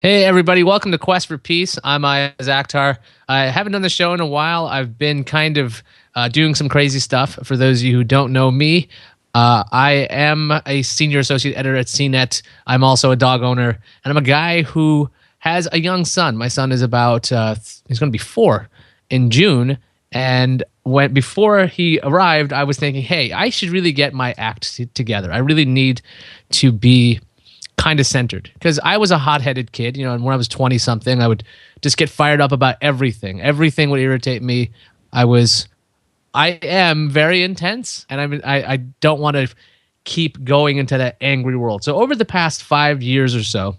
Hey everybody, welcome to Quest for Peace. I'm Iyaz Akhtar. I haven't done the show in a while. I've been kind of doing some crazy stuff. For those of you who don't know me, I am a senior associate editor at CNET. I'm also a dog owner, and I'm a guy who has a young son. My son is about, he's going to be 4 in June, and before he arrived, I was thinking, hey, I should really get my act together. I really need to be kind of centered, because I was a hot-headed kid, and when I was 20 something, I would just get fired up about everything. Everything would irritate me. I am very intense, and I don't want to keep going into that angry world. So over the past 5 years or so,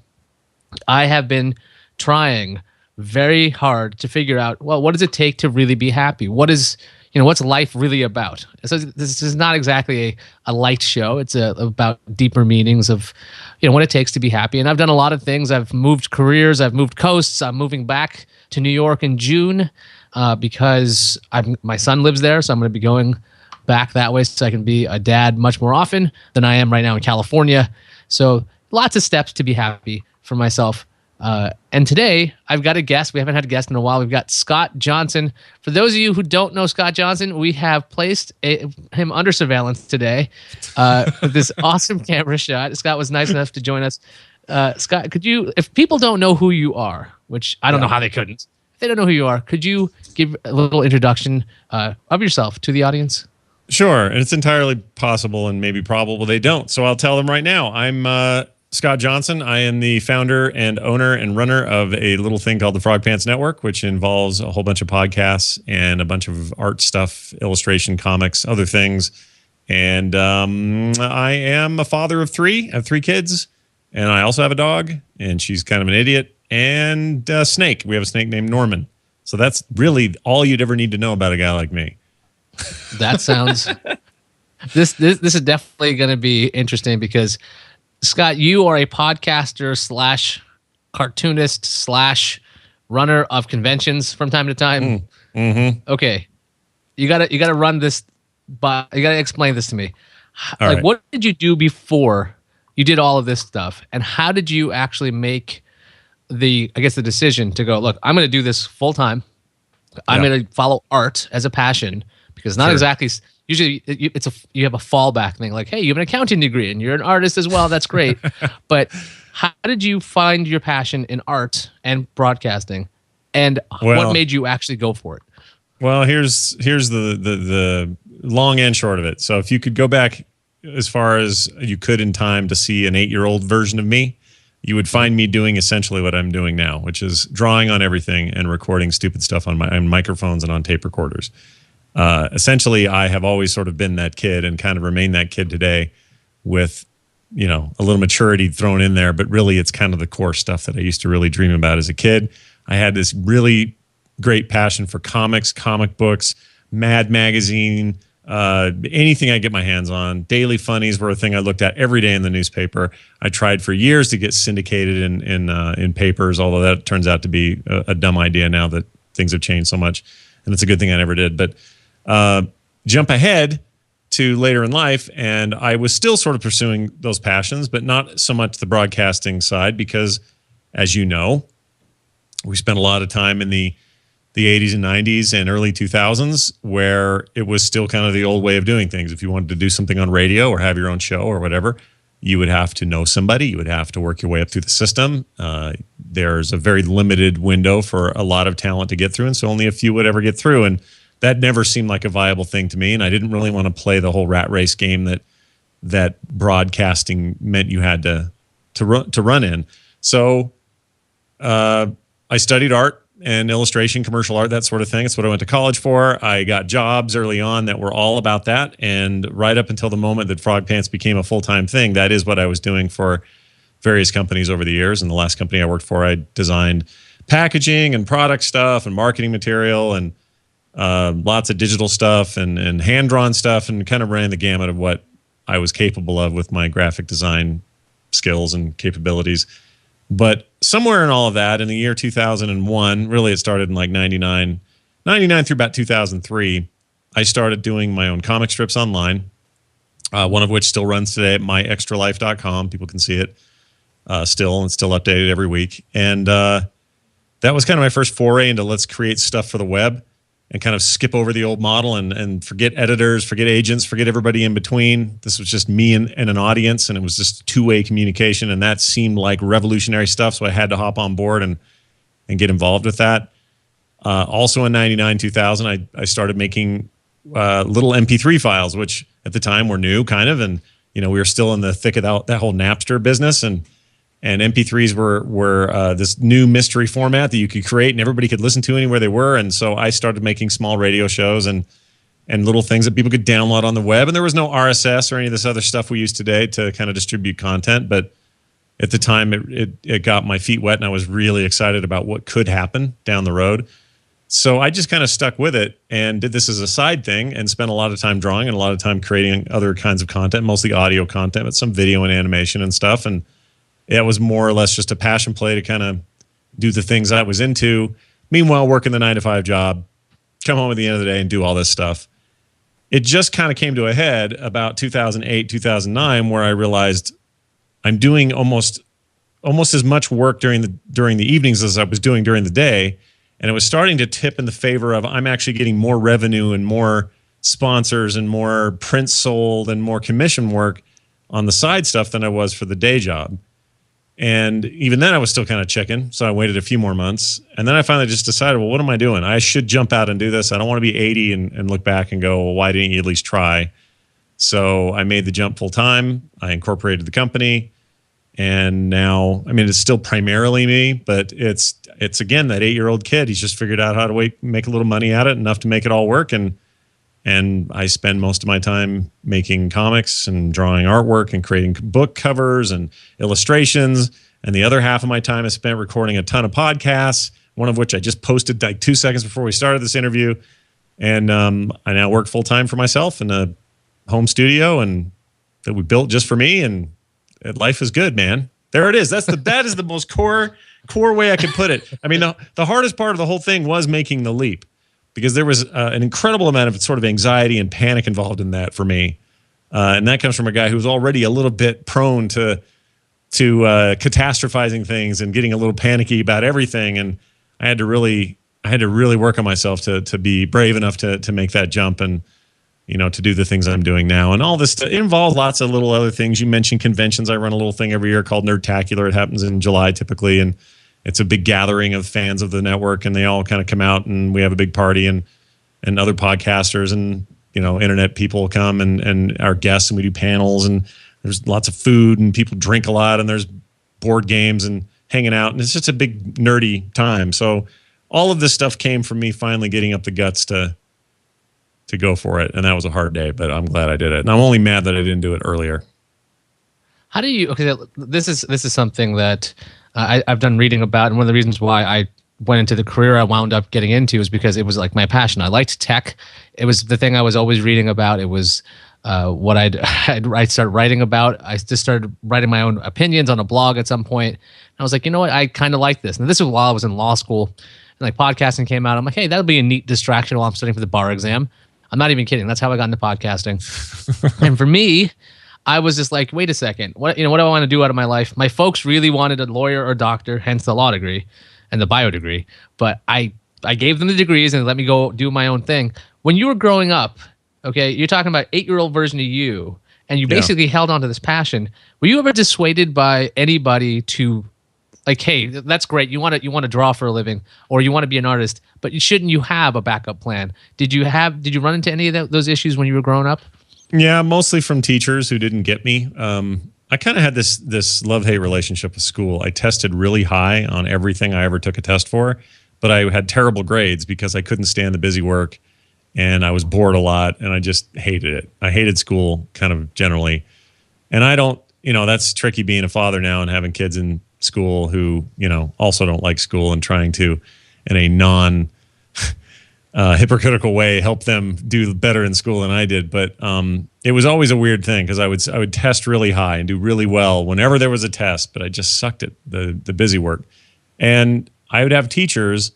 I have been trying very hard to figure out, well, what does it take to really be happy? What's life really about? So this is not exactly a light show. It's about deeper meanings of, what it takes to be happy. And I've done a lot of things. I've moved careers. I've moved coasts. I'm moving back to New York in June because my son lives there. So I'm going to be going back that way so I can be a dad much more often than I am right now in California. So lots of steps to be happy for myself. And today I've got a guest. We haven't had a guest in a while. We've got Scott Johnson. For those of you who don't know Scott Johnson, we have placed him under surveillance today with this awesome camera shot. Scott was nice enough to join us. Scott, could you, if people don't know who you are, which I don't know how they couldn't, if they don't know who you are, could you give a little introduction of yourself to the audience? Sure. And it's entirely possible and maybe probable they don't. So I'll tell them right now. I'm Scott Johnson. I am the founder and owner and runner of a little thing called the Frogpants Network, which involves a whole bunch of podcasts and a bunch of art stuff, illustration, comics, other things. And I am a father of 3. I have 3 kids, and I also have a dog, and she's kind of an idiot, and a snake. We have a snake named Norman. So that's really all you'd ever need to know about a guy like me. That sounds... This is definitely going to be interesting because Scott, you are a podcaster / cartoonist / runner of conventions from time to time. Mm-hmm. Okay, you gotta run this, but you gotta explain this to me. All right. What did you do before you did all of this stuff, and how did you actually make the decision to go? Look, I'm going to do this full time. I'm going to follow art as a passion because not exactly. Usually you have a fallback thing like, hey, you have an accounting degree and you're an artist as well. That's great. But how did you find your passion in art and broadcasting, and what made you actually go for it? Well, here's the long and short of it. So if you could go back as far as you could in time to see an 8-year-old version of me, you would find me doing essentially what I'm doing now, which is drawing on everything and recording stupid stuff on microphones and on tape recorders. Essentially, I have always sort of been that kid and kind of remain that kid today with, a little maturity thrown in there. But really, it's kind of the core stuff that I used to really dream about as a kid. I had this really great passion for comics, comic books, Mad Magazine, anything I get my hands on. Daily funnies were a thing I looked at every day in the newspaper. I tried for years to get syndicated in papers, although that turns out to be a dumb idea now that things have changed so much. And it's a good thing I never did. But jump ahead to later in life, and I was still sort of pursuing those passions, but not so much the broadcasting side because, as you know, we spent a lot of time in the 80s and 90s and early 2000s where it was still kind of the old way of doing things. If you wanted to do something on radio or have your own show or whatever, you would have to know somebody. You would have to work your way up through the system. There's a very limited window for a lot of talent to get through, and so only a few would ever get through. And that never seemed like a viable thing to me, and I didn't really want to play the whole rat race game that broadcasting meant you had to run in. So I studied art and illustration, commercial art, that sort of thing. It's what I went to college for. I got jobs early on that were all about that, and right up until the moment that Frogpants became a full-time thing, that is what I was doing for various companies over the years. And the last company I worked for, I designed packaging and product stuff and marketing material and lots of digital stuff and hand-drawn stuff, and kind of ran the gamut of what I was capable of with my graphic design skills and capabilities. But somewhere in all of that, in the year 2001, really it started in like 99 through about 2003, I started doing my own comic strips online, one of which still runs today at myextralife.com. People can see it. still, and still updated every week. And that was kind of my first foray into let's create stuff for the web and kind of skip over the old model and forget editors, forget agents, forget everybody in between. This was just me and an audience, and it was just two-way communication, and that seemed like revolutionary stuff, so I had to hop on board and get involved with that. Also in 99, 2000, I started making little MP3 files, which at the time were new, kind of, and we were still in the thick of that whole Napster business, and MP3s were this new mystery format that you could create and everybody could listen to anywhere they were. And so I started making small radio shows and little things that people could download on the web. And there was no RSS or any of this other stuff we use today to kind of distribute content. But at the time, it got my feet wet, and I was really excited about what could happen down the road. So I just kind of stuck with it and did this as a side thing and spent a lot of time drawing and a lot of time creating other kinds of content, mostly audio content, but some video and animation and stuff. And it was more or less just a passion play to kind of do the things I was into. Meanwhile, working the 9-to-5 job, come home at the end of the day and do all this stuff. It just kind of came to a head about 2008, 2009, where I realized I'm doing almost as much work during the evenings as I was doing during the day. And it was starting to tip in the favor of I'm actually getting more revenue and more sponsors and more prints sold and more commission work on the side stuff than I was for the day job. And even then I was still kind of chicken. So I waited a few more months. And then I finally just decided, well, what am I doing? I should jump out and do this. I don't want to be 80 and look back and go, well, why didn't you at least try? So I made the jump full time. I incorporated the company. And now, I mean, it's still primarily me, but it's again, that 8-year-old kid. He's just figured out how to make a little money at it, enough to make it all work. And I spend most of my time making comics and drawing artwork and creating book covers and illustrations. And the other half of my time is spent recording a ton of podcasts, one of which I just posted like 2 seconds before we started this interview. And I now work full time for myself in a home studio and that we built just for me. And life is good, man. There it is. That is the most core way I could put it. I mean, the hardest part of the whole thing was making the leap, because there was an incredible amount of sort of anxiety and panic involved in that for me. And that comes from a guy who's already a little bit prone to catastrophizing things and getting a little panicky about everything. And I had to really work on myself to be brave enough to make that jump and, to do the things I'm doing now. And all this involves lots of little other things. You mentioned conventions. I run a little thing every year called Nerdtacular. It happens in July typically. And it's a big gathering of fans of the network, and they all kind of come out and we have a big party, and other podcasters and, internet people come and our guests, and we do panels, and there's lots of food and people drink a lot, and there's board games and hanging out. And it's just a big nerdy time. So all of this stuff came from me finally getting up the guts to go for it. And that was a hard day, but I'm glad I did it. And I'm only mad that I didn't do it earlier. How do you, okay, this is something that I've done reading about, and one of the reasons why I went into the career I wound up getting into is because it was like my passion. I liked tech. It was the thing I was always reading about. It was what I'd started writing about. I just started writing my own opinions on a blog at some point. And I was like, you know what? I kind of like this. And this was while I was in law school, and like podcasting came out. I'm like, hey, that'll be a neat distraction while I'm studying for the bar exam. I'm not even kidding. That's how I got into podcasting. And for me, I was just like, wait a second. What do I want to do out of my life? My folks really wanted a lawyer or doctor, hence the law degree and the bio degree. But I gave them the degrees and they let me go do my own thing. When you were growing up, okay, you're talking about 8-year-old version of you, and you basically held on to this passion. Were you ever dissuaded by anybody to, like, hey, that's great. You want to draw for a living, or you want to be an artist, but shouldn't you have a backup plan? Did you run into any of those issues when you were growing up? Yeah, mostly from teachers who didn't get me. I kind of had this love-hate relationship with school. I tested really high on everything I ever took a test for, but I had terrible grades because I couldn't stand the busy work, and I was bored a lot, and I just hated it. I hated school kind of generally. And I don't, that's tricky being a father now and having kids in school who, also don't like school and trying to, in a non hypocritical way, help them do better in school than I did. But it was always a weird thing because I would test really high and do really well whenever there was a test, but I just sucked at the busy work. And I would have teachers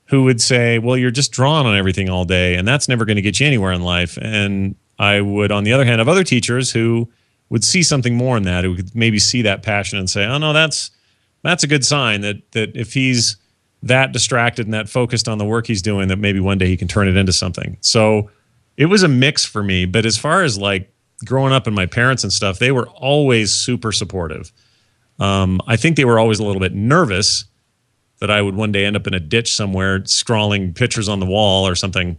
who would say, well, you're just drawing on everything all day, and that's never going to get you anywhere in life. And I would, on the other hand, have other teachers who would see something more in that, who could maybe see that passion and say, oh no, that's a good sign that if he's that distracted and that focused on the work he's doing, that maybe one day he can turn it into something. So it was a mix for me. But as far as like growing up and my parents and stuff, they were always super supportive. I think they were always a little bit nervous that I would one day end up in a ditch somewhere scrawling pictures on the wall or something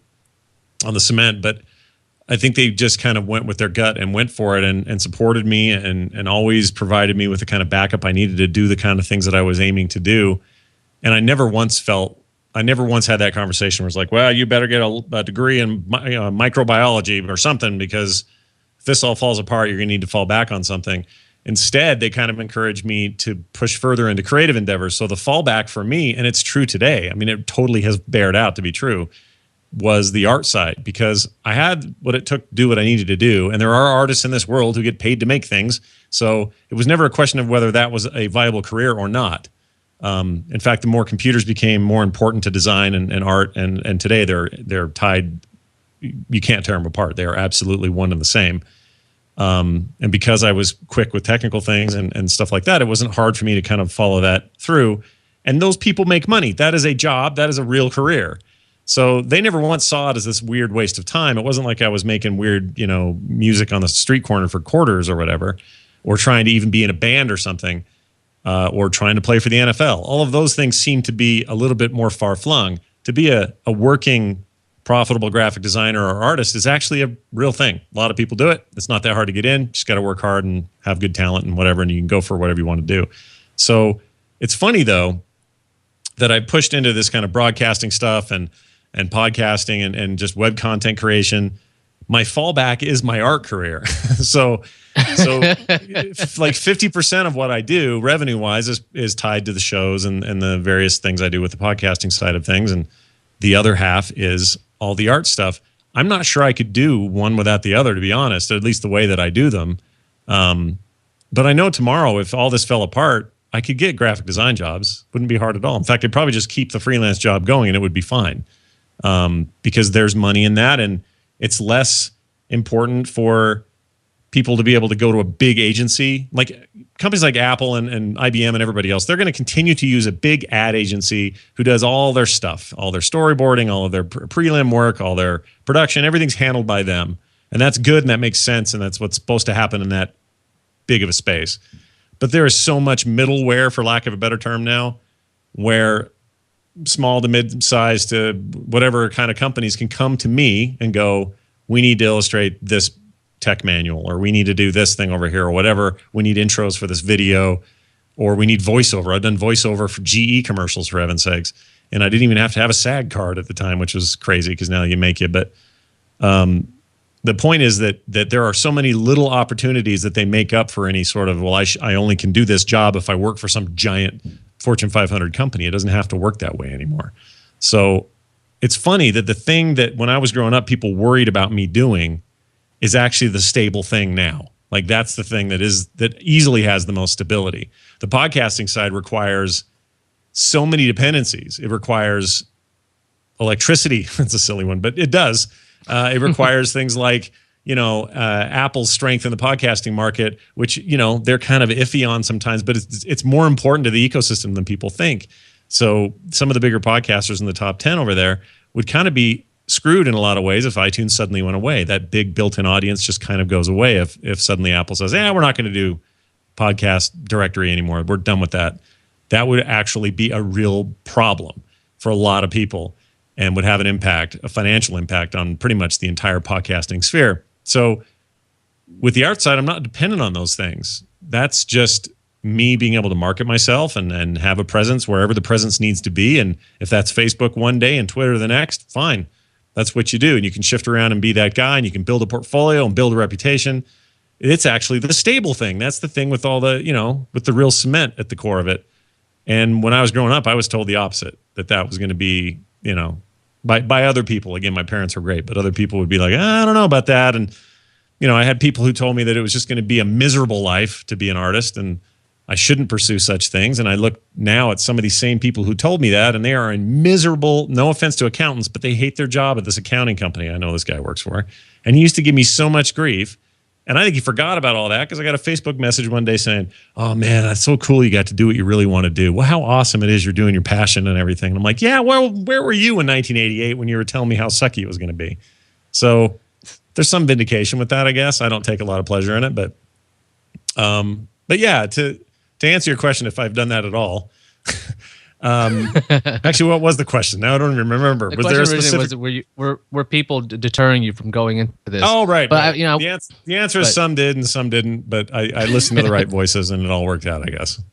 on the cement. But I think they just kind of went with their gut and went for it and supported me and always provided me with the kind of backup I needed to do the kind of things that I was aiming to do. And I never once had that conversation where it's like, well, you better get a degree in microbiology or something, because if this all falls apart, you're going to need to fall back on something. Instead, they kind of encouraged me to push further into creative endeavors. So the fallback for me, and it's true today, I mean, it totally has bared out to be true, was the art side, because I had what it took to do what I needed to do. And there are artists in this world who get paid to make things. So it was never a question of whether that was a viable career or not. In fact, the more computers became more important to design and art, and today they're tied. You can't tear them apart. They are absolutely one and the same. And because I was quick with technical things and stuff like that, it wasn't hard for me to kind of follow that through. And those people make money. That is a job. That is a real career. So they never once saw it as this weird waste of time. It wasn't like I was making weird, music on the street corner for quarters or whatever, or trying to even be in a band or something. Or trying to play for the NFL. All of those things seem to be a little bit more far-flung. To be a working, profitable graphic designer or artist is actually a real thing. A lot of people do it. It's not that hard to get in. Just got to work hard and have good talent and whatever, and you can go for whatever you want to do. So it's funny, though, that I pushed into this kind of broadcasting stuff and podcasting and just web content creation. My fallback is my art career. So like 50% of what I do revenue wise is tied to the shows and the various things I do with the podcasting side of things. And the other half is all the art stuff. I'm not sure I could do one without the other, to be honest, at least the way that I do them. But I know tomorrow, if all this fell apart, I could get graphic design jobs. Wouldn't be hard at all. In fact, I'd probably just keep the freelance job going and it would be fine. Because there's money in that, and it's less important for people to be able to go to a big agency. Like companies like Apple and IBM and everybody else, they're going to continue to use a big ad agency who does all their stuff, all their storyboarding, all of their prelim work, all their production. Everything's handled by them. And that's good, and that makes sense, and that's what's supposed to happen in that big of a space. But there is so much middleware, for lack of a better term now, where small to mid-sized to whatever kind of companies can come to me and go, we need to illustrate this tech manual, or we need to do this thing over here, or whatever. We need intros for this video, or we need voiceover. I've done voiceover for GE commercials, for heaven's sakes. And I didn't even have to have a SAG card at the time, which was crazy because now you make it. But the point is that there are so many little opportunities that they make up for any sort of, well, I only can do this job if I work for some giant Fortune 500 company. It doesn't have to work that way anymore. So it's funny that the thing that when I was growing up, people worried about me doing is actually the stable thing now. Like that's the thing that easily has the most stability. The podcasting side requires so many dependencies. It requires electricity. That's a silly one, but it does. It requires things like, Apple's strength in the podcasting market, which, they're kind of iffy on sometimes, but it's more important to the ecosystem than people think. So some of the bigger podcasters in the top 10 over there would kind of be screwed in a lot of ways if iTunes suddenly went away. That big built-in audience just kind of goes away if suddenly Apple says, we're not going to do podcast directory anymore. We're done with that. That would actually be a real problem for a lot of people and would have an impact, a financial impact on pretty much the entire podcasting sphere. So with the art side, I'm not dependent on those things. That's just me being able to market myself and have a presence wherever the presence needs to be. And if that's Facebook one day and Twitter the next, fine. That's what you do. And you can shift around and be that guy, and you can build a portfolio and build a reputation. It's actually the stable thing. That's the thing with all the, with the real cement at the core of it. And when I was growing up, I was told the opposite, that was going to be, by other people. Again, my parents were great, but other people would be like, I don't know about that. And, I had people who told me that it was just going to be a miserable life to be an artist and I shouldn't pursue such things. And I look now at some of these same people who told me that, and they are in miserable, no offense to accountants, but they hate their job at this accounting company I know this guy works for. And he used to give me so much grief And I think he forgot about all that because I got a Facebook message one day saying, "Oh man, that's so cool. You got to do what you really want to do. Well, how awesome it is you're doing your passion and everything." And I'm like, "Yeah, well, where were you in 1988 when you were telling me how sucky it was going to be?" So there's some vindication with that, I guess. I don't take a lot of pleasure in it, but yeah, to answer your question, if I've done that at all. Actually, what was the question? Now I don't even remember. Was there a specific? Were people deterring you from going into this? Oh, right. But right. The answer is some did and some didn't. But I listened to the right voices and it all worked out, I guess.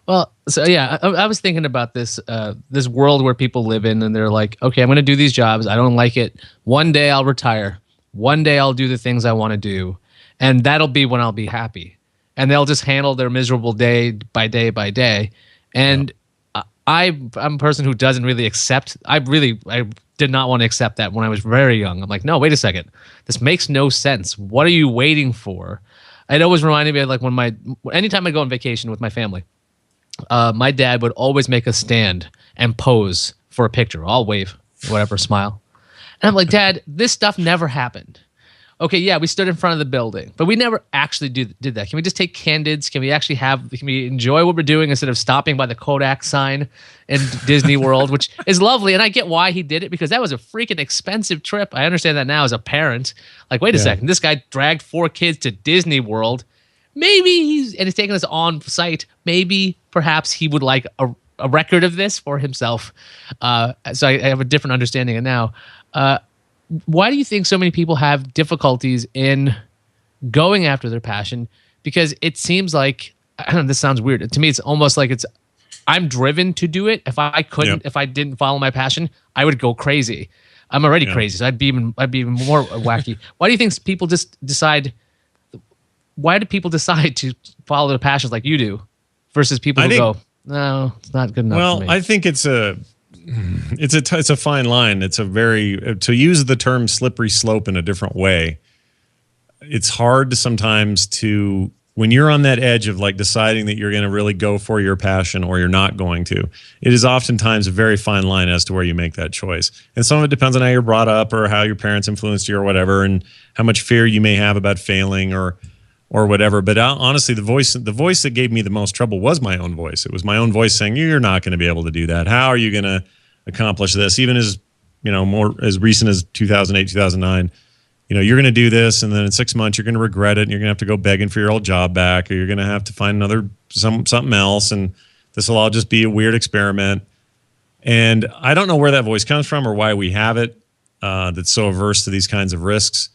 Well, so yeah, I was thinking about this this world where people live in, and they're like, okay, I'm going to do these jobs. I don't like it. One day I'll retire. One day I'll do the things I want to do, and that'll be when I'll be happy. And they'll just handle their miserable day by day by day. And I'm a person who doesn't really accept. I did not want to accept that when I was very young. I'm like, no, wait a second. This makes no sense. What are you waiting for? It always reminded me of like anytime I go on vacation with my family, my dad would always make us stand and pose for a picture. I'll wave, whatever, smile. And I'm like, Dad, this stuff never happened. Okay, yeah, we stood in front of the building, but we never actually did that. Can we just take candids? Can we enjoy what we're doing instead of stopping by the Kodak sign in Disney World, which is lovely. And I get why he did it because that was a freaking expensive trip. I understand that now as a parent. Like, wait a second, this guy dragged 4 kids to Disney World. Maybe he's taking this on site. Maybe perhaps he would like a record of this for himself. So I have a different understanding of now. Why do you think so many people have difficulties in going after their passion? Because it seems like, I don't know, this sounds weird. To me, it's almost like I'm driven to do it. If I couldn't, if I didn't follow my passion, I would go crazy. I'm already crazy, so I'd be even more wacky. Why do you think people just decide? Why do people decide to follow their passions like you do, versus people who go, no, it's not good enough for me? Well, I think it's a fine line. It's a very, to use the term slippery slope in a different way. It's hard to sometimes when you're on that edge of like deciding that you're going to really go for your passion or you're not going to, it is oftentimes a very fine line as to where you make that choice. And some of it depends on how you're brought up or how your parents influenced you or whatever, and how much fear you may have about failing or whatever. But honestly, the voice that gave me the most trouble was my own voice. It was my own voice saying, "You're not going to be able to do that. How are you going to accomplish this?" Even as, more as recent as 2008, 2009, you're going to do this, and then in 6 months you're going to regret it, and you're going to have to go begging for your old job back, or you're going to have to find something else, and this will all just be a weird experiment. And I don't know where that voice comes from or why we have it that's so averse to these kinds of risks.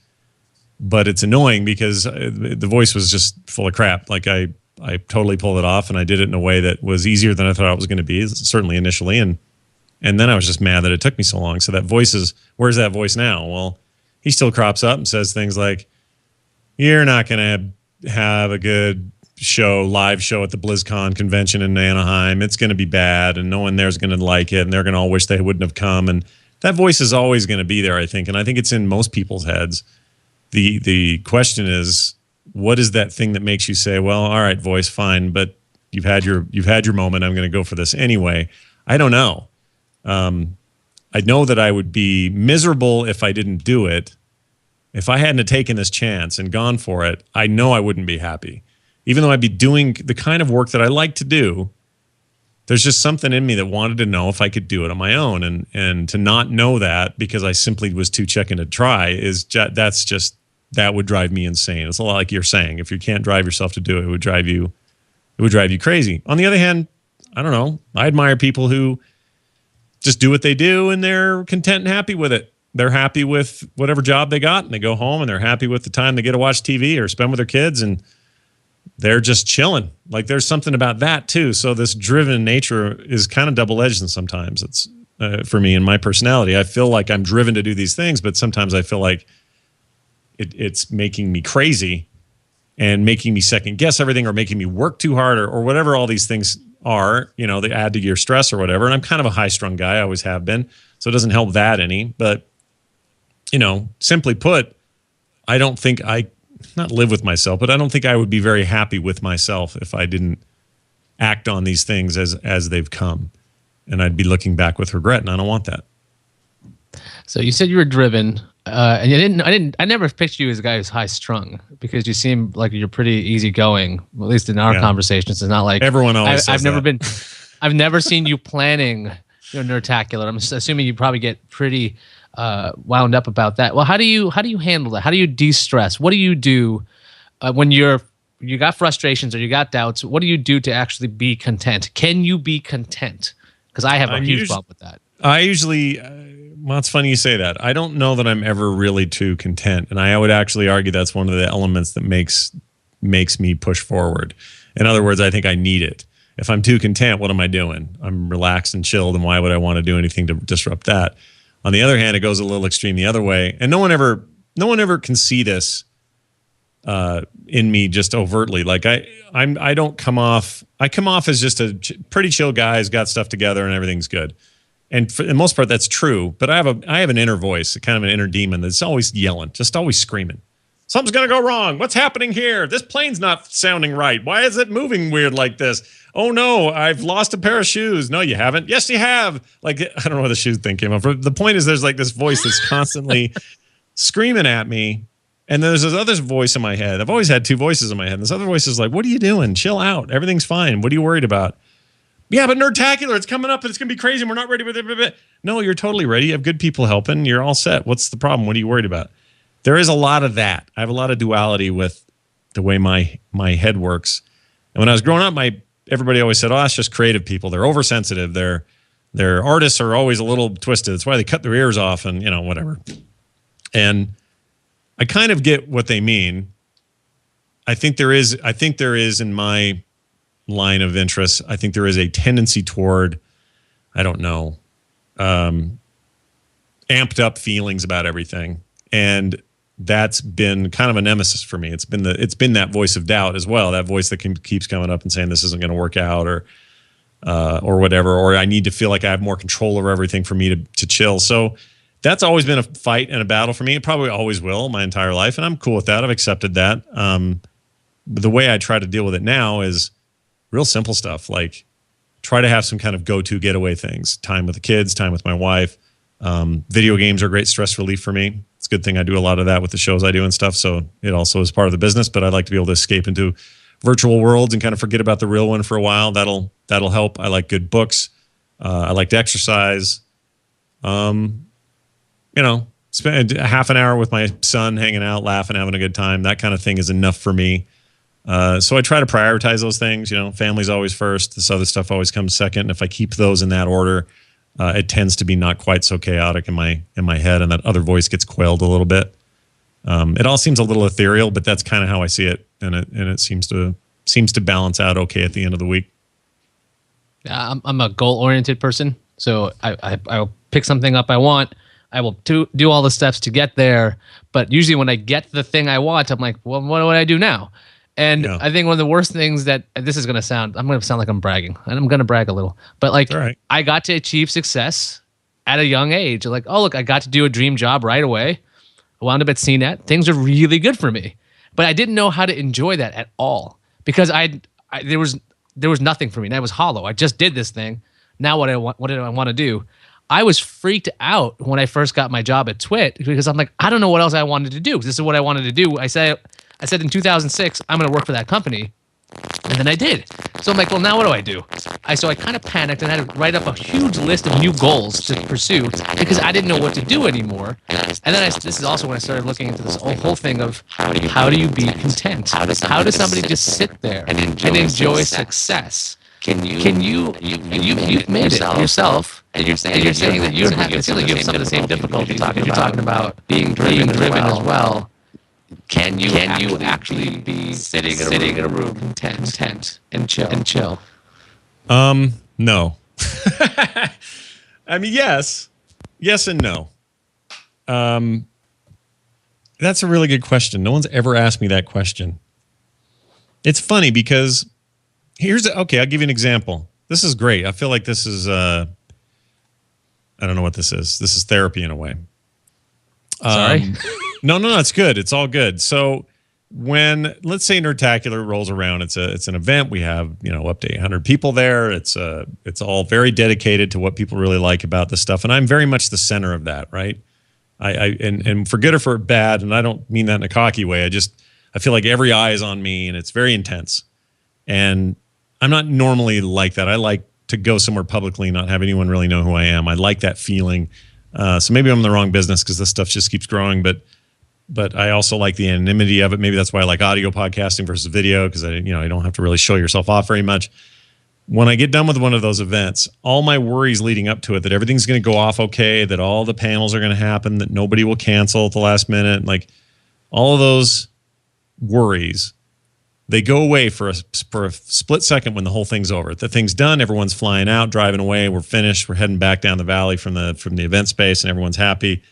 But it's annoying because the voice was just full of crap. Like I totally pulled it off, and I did it in a way that was easier than I thought it was going to be, certainly initially. And then I was just mad that it took me so long. So that where's that voice now? Well, he still crops up and says things like, "You're not going to have a good live show at the BlizzCon convention in Anaheim. It's going to be bad, and no one there's going to like it, and they're going to all wish they wouldn't have come." And that voice is always going to be there, I think. And I think it's in most people's heads. The question is, what is that thing that makes you say, "Well, all right, voice, fine, but you've had your moment. I'm going to go for this anyway"? I don't know. I know that I would be miserable if I didn't do it. If I hadn't taken this chance and gone for it, I know I wouldn't be happy. Even though I'd be doing the kind of work that I like to do, there's just something in me that wanted to know if I could do it on my own. And to not know that because I simply was too chicken to try that would drive me insane. It's a lot like you're saying. If you can't drive yourself to do it, it would drive you crazy. On the other hand, I don't know. I admire people who just do what they do and they're content and happy with it. They're happy with whatever job they got, and they go home and they're happy with the time they get to watch TV or spend with their kids, and they're just chilling. Like, there's something about that too. So this driven nature is kind of double-edged, and sometimes it's for me and my personality. I feel like I'm driven to do these things, but sometimes I feel like it's making me crazy and making me second guess everything, or making me work too hard, or whatever all these things are, they add to your stress or whatever. And I'm kind of a high-strung guy. I always have been. So it doesn't help that any. But, simply put, I don't think not live with myself, but I don't think I would be very happy with myself if I didn't act on these things as they've come. And I'd be looking back with regret, and I don't want that. So you said you were driven. And I never pictured you as a guy who's high strung because you seem like you're pretty easygoing, at least in our conversations. It's not like everyone always says I've never that. been, I've never seen you planning your Nerdtacular. I'm assuming you probably get pretty wound up about that. Well, how do you handle that? How do you de-stress? What do you do when you got frustrations or you got doubts? What do you do to actually be content? Can you be content? Because I have a huge problem with that. I usually, well, it's funny you say that. I don't know that I'm ever really too content, and I would actually argue that's one of the elements that makes me push forward. In other words, I think I need it. If I'm too content, what am I doing? I'm relaxed and chilled, and why would I want to do anything to disrupt that? On the other hand, it goes a little extreme the other way, and no one ever can see this in me just overtly. Like I don't come off. I come off as just a pretty chill guy who's got stuff together and everything's good. And for the most part, that's true. But I have an inner voice, kind of an inner demon that's always yelling, just always screaming. Something's going to go wrong. What's happening here? This plane's not sounding right. Why is it moving weird like this? Oh, no, I've lost a pair of shoes. No, you haven't. Yes, you have. Like, I don't know where the shoe thing came from. The point is there's like this voice that's constantly screaming at me. And there's this other voice in my head. I've always had two voices in my head. And this other voice is like, what are you doing? Chill out. Everything's fine. What are you worried about? Yeah, but Nerdtacular, it's coming up and it's going to be crazy and we're not ready with it. No, you're totally ready. You have good people helping. You're all set. What's the problem? What are you worried about? There is a lot of that. I have a lot of duality with the way my head works. And when I was growing up, everybody always said, oh, that's just creative people. They're oversensitive. Their artists are always a little twisted. That's why they cut their ears off and, whatever. And I kind of get what they mean. I think there is in my line of interest, I think there is a tendency toward, I don't know, amped up feelings about everything. And that's been kind of a nemesis for me. It's been that voice of doubt as well. That voice that keeps coming up and saying this isn't going to work out or whatever, or I need to feel like I have more control over everything for me to chill. So that's always been a fight and a battle for me. It probably always will my entire life. And I'm cool with that. I've accepted that. But the way I try to deal with it now is real simple stuff, like try to have some kind of go-to getaway things, time with the kids, time with my wife. Video games are great stress relief for me. It's a good thing I do a lot of that with the shows I do and stuff. So it also is part of the business, but I'd like to be able to escape into virtual worlds and kind of forget about the real one for a while. That'll help. I like good books. I like to exercise. Spend a half an hour with my son hanging out, laughing, having a good time. That kind of thing is enough for me. So I try to prioritize those things. Family's always first. This other stuff always comes second. And if I keep those in that order, it tends to be not quite so chaotic in my head, and that other voice gets quelled a little bit. It all seems a little ethereal, but that's kind of how I see it, and it seems to balance out okay at the end of the week. Yeah, I'm a goal-oriented person, so I'll pick something up I want. I will do all the steps to get there, but usually when I get the thing I want, I'm like, well, what do I do now? And I think one of the worst things that this is going to sound, I'm going to sound like I'm bragging, and I'm going to brag a little, but like I got to achieve success at a young age. Like, oh, look, I got to do a dream job right away. I wound up at CNET. Things are really good for me, but I didn't know how to enjoy that at all because there was nothing for me. And I was hollow. I just did this thing. Now what did I want to do? I was freaked out when I first got my job at Twit because I'm like, I don't know what else I wanted to do. This is what I wanted to do. I said in 2006, I'm going to work for that company. And then I did. So I'm like, well, now what do I do? So I kind of panicked and had to write up a huge list of new goals to pursue because I didn't know what to do anymore. And then this is also when I started looking into this whole thing of how do you be content? How does somebody just sit there and enjoy success? You've made it yourself, and you're saying that you feel like you have some of the same difficulties. You're talking about being driven as well. Can you actually be sitting in a room content and chill? No. I mean, yes and no. That's a really good question. No one's ever asked me that question. It's funny because okay, I'll give you an example. This is great. I feel like this is I don't know what this is. This is therapy in a way. Sorry. No, it's good. It's all good. So when, let's say, Nerdtacular rolls around, it's an event. We have up to 800 people there. It's all very dedicated to what people really like about the stuff, and I'm very much the center of that, right? And for good or for bad, and I don't mean that in a cocky way. I feel like every eye is on me, and it's very intense. And I'm not normally like that. I like to go somewhere publicly, not have anyone really know who I am. I like that feeling. So maybe I'm in the wrong business because this stuff just keeps growing, but I also like the anonymity of it. Maybe that's why I like audio podcasting versus video, because I don't have to really show yourself off very much. When I get done with one of those events, all my worries leading up to it, that everything's going to go off okay, that all the panels are going to happen, that nobody will cancel at the last minute, like all of those worries, they go away for a split second when the whole thing's over. The thing's done, everyone's flying out, driving away, we're finished, we're heading back down the valley from the event space, and everyone's happy.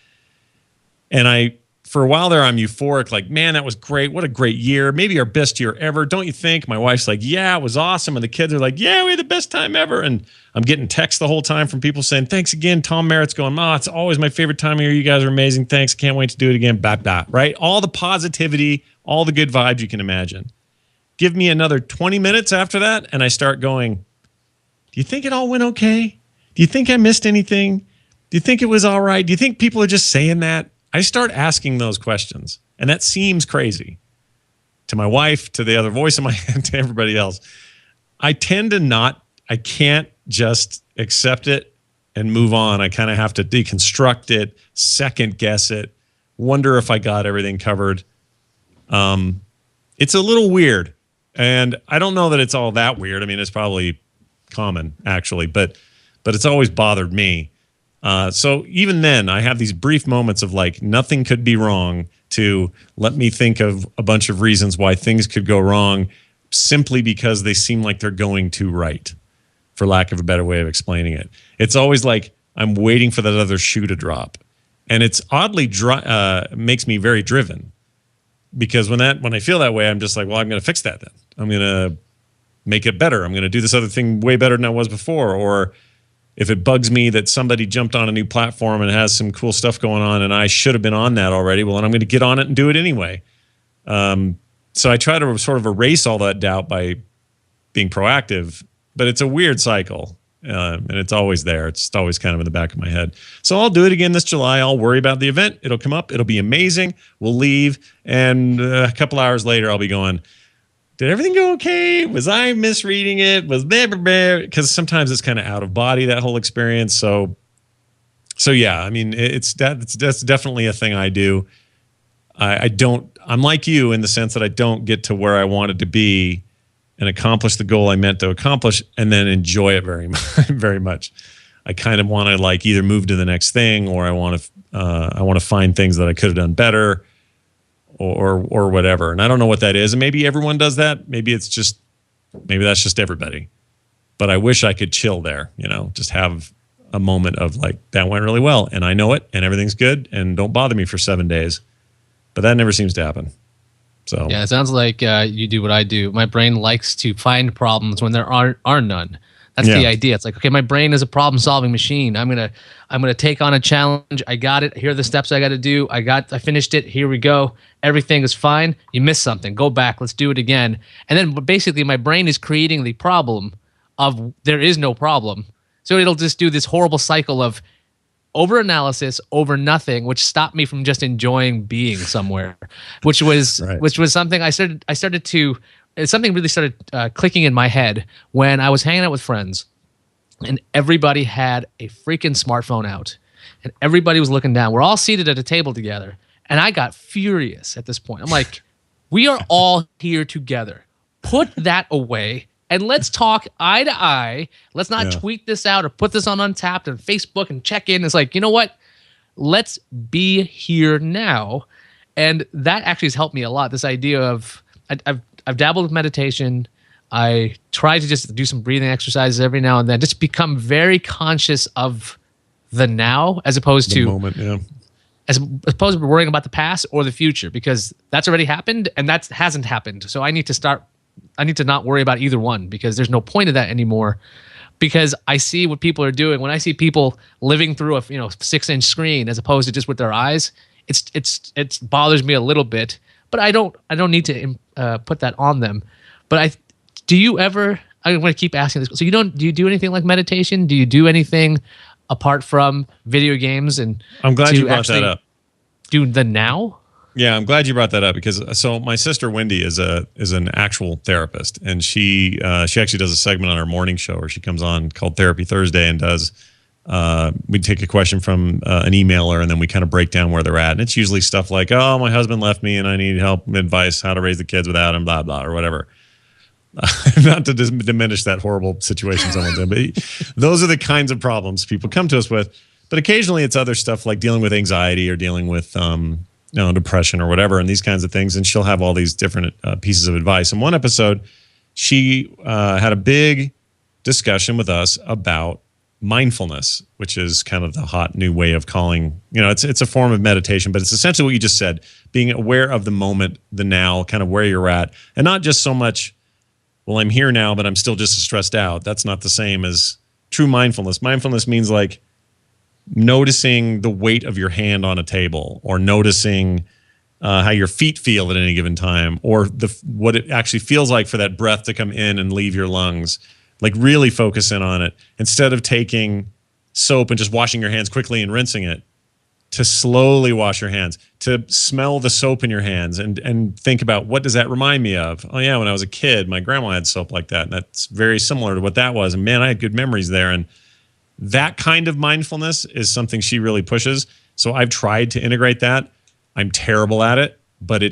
And for a while there, I'm euphoric, like, man, that was great. What a great year. Maybe our best year ever. Don't you think? My wife's like, yeah, it was awesome. And the kids are like, yeah, we had the best time ever. And I'm getting texts the whole time from people saying, thanks again. Tom Merritt's going, it's always my favorite time of year. You guys are amazing. Thanks. Can't wait to do it again. Right? All the positivity, all the good vibes you can imagine. Give me another 20 minutes after that, and I start going, do you think it all went okay? Do you think I missed anything? Do you think it was all right? Do you think people are just saying that? I start asking those questions, and that seems crazy to my wife, to the other voice in my head, to everybody else. I can't just accept it and move on. I kind of have to deconstruct it, second guess it, wonder if I got everything covered. It's a little weird, and I don't know that it's all that weird. I mean, it's probably common, actually, but it's always bothered me. So even then, I have these brief moments of like, nothing could be wrong, to let me think of a bunch of reasons why things could go wrong simply because they seem like they're going to right, for lack of a better way of explaining it. It's always like I'm waiting for that other shoe to drop. And it's oddly makes me very driven, because when I feel that way, I'm just like, well, I'm going to fix that then. I'm going to make it better. I'm going to do this other thing way better than I was before. Or if it bugs me that somebody jumped on a new platform and has some cool stuff going on and I should have been on that already, well, then I'm going to get on it and do it anyway. So I try to sort of erase all that doubt by being proactive, but it's a weird cycle. And it's always there. It's just always kind of in the back of my head. So I'll do it again this July. I'll worry about the event. It'll come up. It'll be amazing. We'll leave. And a couple hours later, I'll be going, did everything go okay? Was I misreading it? Was because sometimes it's kind of out of body, that whole experience. So yeah, I mean, that's definitely a thing I do. I'm like you in the sense that I don't get to where I wanted to be and accomplish the goal I meant to accomplish and then enjoy it very much. Very much. I kind of want to like either move to the next thing, or I want to find things that I could have done better, or whatever. And I don't know what that is. And maybe everyone does that. Maybe that's just everybody. But I wish I could chill there, just have a moment of like, that went really well and I know it and everything's good and don't bother me for 7 days. But that never seems to happen. So yeah, it sounds like you do what I do. My brain likes to find problems when there are none. That's the idea. It's like, okay, my brain is a problem-solving machine. I'm gonna take on a challenge. I got it. Here are the steps I got to do. I finished it. Here we go. Everything is fine. You missed something. Go back. Let's do it again. And then basically, my brain is creating the problem of there is no problem. So it'll just do this horrible cycle of over-analysis over nothing, which stopped me from just enjoying being somewhere, which was something something really started clicking in my head when I was hanging out with friends and everybody had a freaking smartphone out and everybody was looking down. We're all seated at a table together and I got furious at this point. I'm like, we are all here together. Put that away and let's talk eye to eye. Let's not tweet this out or put this on Untapped and Facebook and check in. It's like, you know what? Let's be here now. And that actually has helped me a lot. This idea of I've dabbled with meditation. I try to just do some breathing exercises every now and then, just become very conscious of the now as opposed to moment, as opposed to worrying about the past or the future, because that's already happened and that hasn't happened. So I need to not worry about either one, because there's no point of that anymore. Because I see what people are doing. When I see people living through a 6-inch screen as opposed to just with their eyes, it bothers me a little bit. But I don't need to put that on them. But do you ever? I'm going to keep asking this. So do you do anything like meditation? Do you do anything apart from video games? And I'm glad you brought that up. Do the now? Yeah, I'm glad you brought that up because so my sister Wendy is an actual therapist, and she actually does a segment on our morning show where she comes on called Therapy Thursday and does we take a question from an emailer and then we kind of break down where they're at, and it's usually stuff like, oh, my husband left me and I need help, advice, how to raise the kids without him, blah blah, or whatever. Not to diminish that horrible situation someone's in, but those are the kinds of problems people come to us with. But occasionally it's other stuff like dealing with anxiety or dealing with depression or whatever, and these kinds of things. And she'll have all these different pieces of advice. In one episode, she had a big discussion with us about mindfulness, which is kind of the hot new way of calling, it's a form of meditation, but it's essentially what you just said, being aware of the moment, the now, kind of where you're at, and not just so much, well, I'm here now, but I'm still just stressed out. That's not the same as true mindfulness. Mindfulness means like noticing the weight of your hand on a table, or noticing how your feet feel at any given time, or what it actually feels like for that breath to come in and leave your lungs. Like really focus in on it. Instead of taking soap and just washing your hands quickly and rinsing it, to slowly wash your hands, to smell the soap in your hands and think about, what does that remind me of? Oh yeah, when I was a kid, my grandma had soap like that. And that's very similar to what that was. And man, I had good memories there. And that kind of mindfulness is something she really pushes. So I've tried to integrate that. I'm terrible at it, but